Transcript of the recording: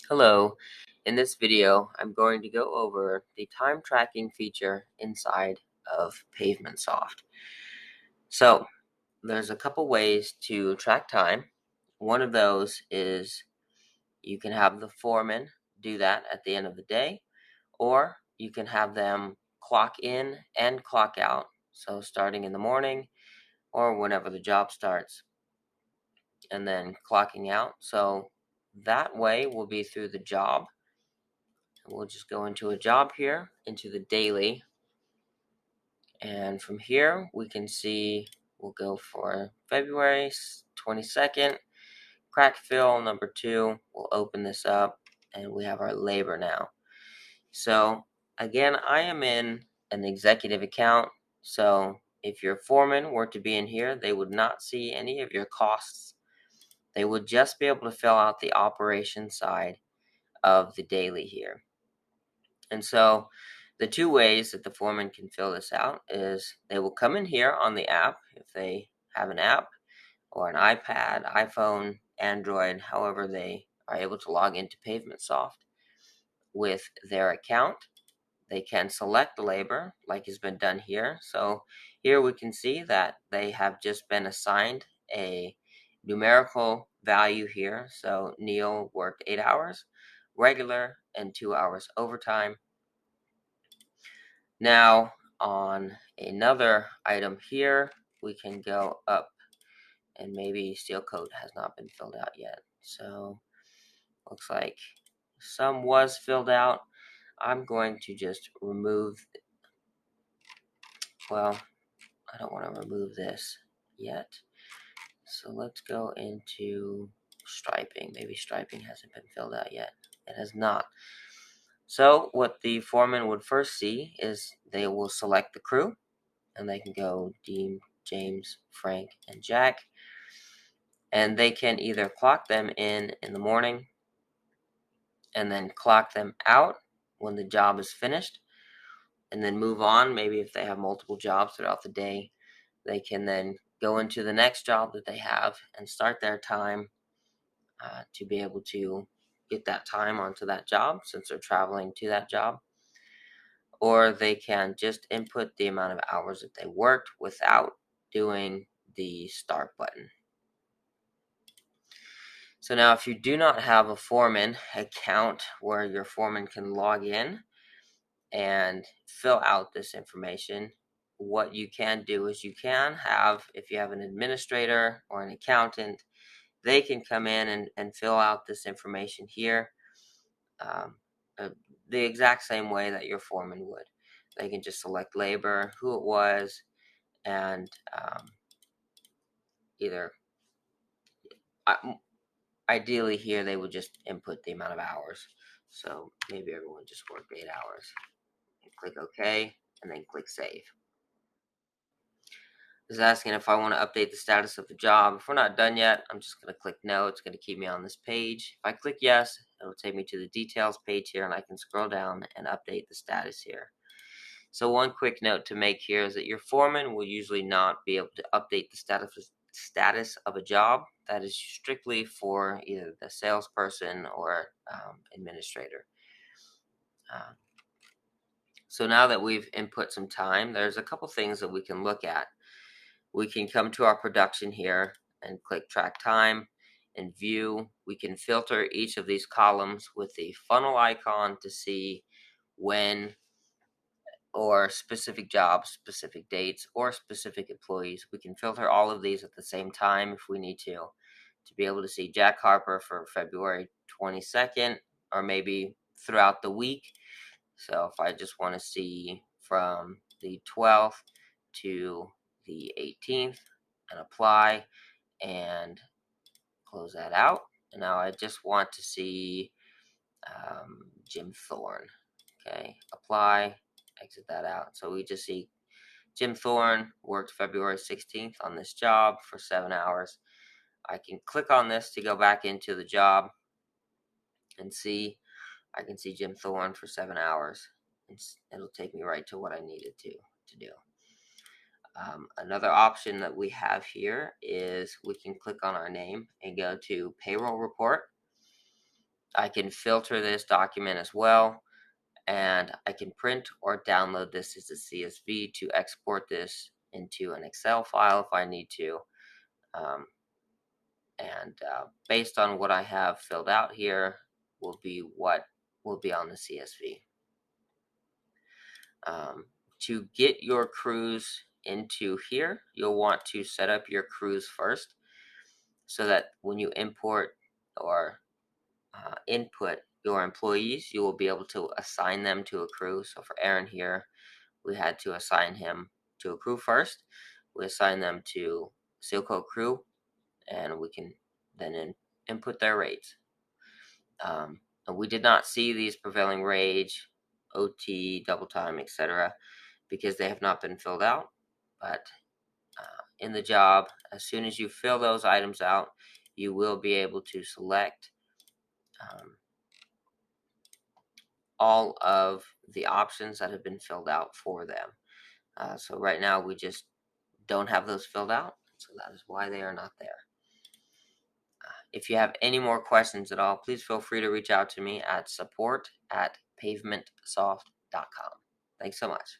Hello, in this video I'm going to go over the time tracking feature inside of PavementSoft. So there's a couple ways to track time. One of those is you can have the foreman do that at the end of the day, or you can have them clock in and clock out, so starting in the morning or whenever the job starts, and then clocking out. So that way will be through the job. We'll just go into a job here, into the daily, and from here we can see we'll go for February 22nd, crack fill number 2. We'll open this up and we have our labor now. So again, I am in an executive account, so if your foreman were to be in here, they would not see any of your costs. They would just be able to fill out the operation side of the daily here. And so the two ways that the foreman can fill this out is they will come in here on the app if they have an app, or an iPad, iPhone, Android, however they are able to log into PavementSoft with their account. They can select labor like has been done here. So here we can see that they have just been assigned a numerical value here. So Neil worked 8 hours regular and 2 hours overtime. Now on another item here, we can go up, and maybe steel coat has not been filled out yet. So looks like some was filled out. I'm going to just remove, well, I don't want to remove this yet. So let's go into striping. Maybe striping hasn't been filled out yet. It has not. So what the foreman would first see is they will select the crew, and they can go Dean, James, Frank, and Jack. And they can either clock them in the morning and then clock them out when the job is finished, and then move on. Maybe if they have multiple jobs throughout the day, they can then go into the next job that they have and start their time to be able to get that time onto that job since they're traveling to that job. Or they can just input the amount of hours that they worked without doing the start button. So now if you do not have a foreman account where your foreman can log in and fill out this information, what you can do is you can have, if you have an administrator or an accountant, they can come in and fill out this information here the exact same way that your foreman would. They can just select labor, who it was, and either ideally here they would just input the amount of hours. So maybe everyone just worked 8 hours. And click OK, and then click Save. It's asking if I want to update the status of the job. If we're not done yet, I'm just going to click No. It's going to keep me on this page. If I click Yes, it'll take me to the details page here, and I can scroll down and update the status here. So one quick note to make here is that your foreman will usually not be able to update the status of a job. That is strictly for either the salesperson or administrator. So now that we've input some time, there's a couple things that we can look at. We can come to our production here and click track time and view. We can filter each of these columns with the funnel icon to see when or specific jobs, specific dates, or specific employees. We can filter all of these at the same time if we need to be able to see Jack Harper for February 22nd, or maybe throughout the week. So if I just want to see from the 12th to the 18th, and apply and close that out. And now I just want to see Jim Thorne. Okay, apply, exit that out. So we just see Jim Thorne worked February 16th on this job for 7 hours. I can click on this to go back into the job and see. I can see Jim Thorne for 7 hours. It'll take me right to what I needed to do. Another option that we have here is we can click on our name and go to payroll report. I can filter this document as well, and I can print or download this as a CSV to export this into an Excel file if I need to. Based on what I have filled out here will be what will be on the CSV. To get your crews into here, you'll want to set up your crews first, so that when you import or input your employees, you will be able to assign them to a crew. So for Aaron here, we had to assign him to a crew first. We assign them to Seal Coat crew, and we can then input their rates. And we did not see these prevailing wage, OT, double time, etc., because they have not been filled out. But in the job, as soon as you fill those items out, you will be able to select all of the options that have been filled out for them. So right now we just don't have those filled out, so that is why they are not there. If you have any more questions at all, please feel free to reach out to me at support@pavementsoft.com. Thanks so much.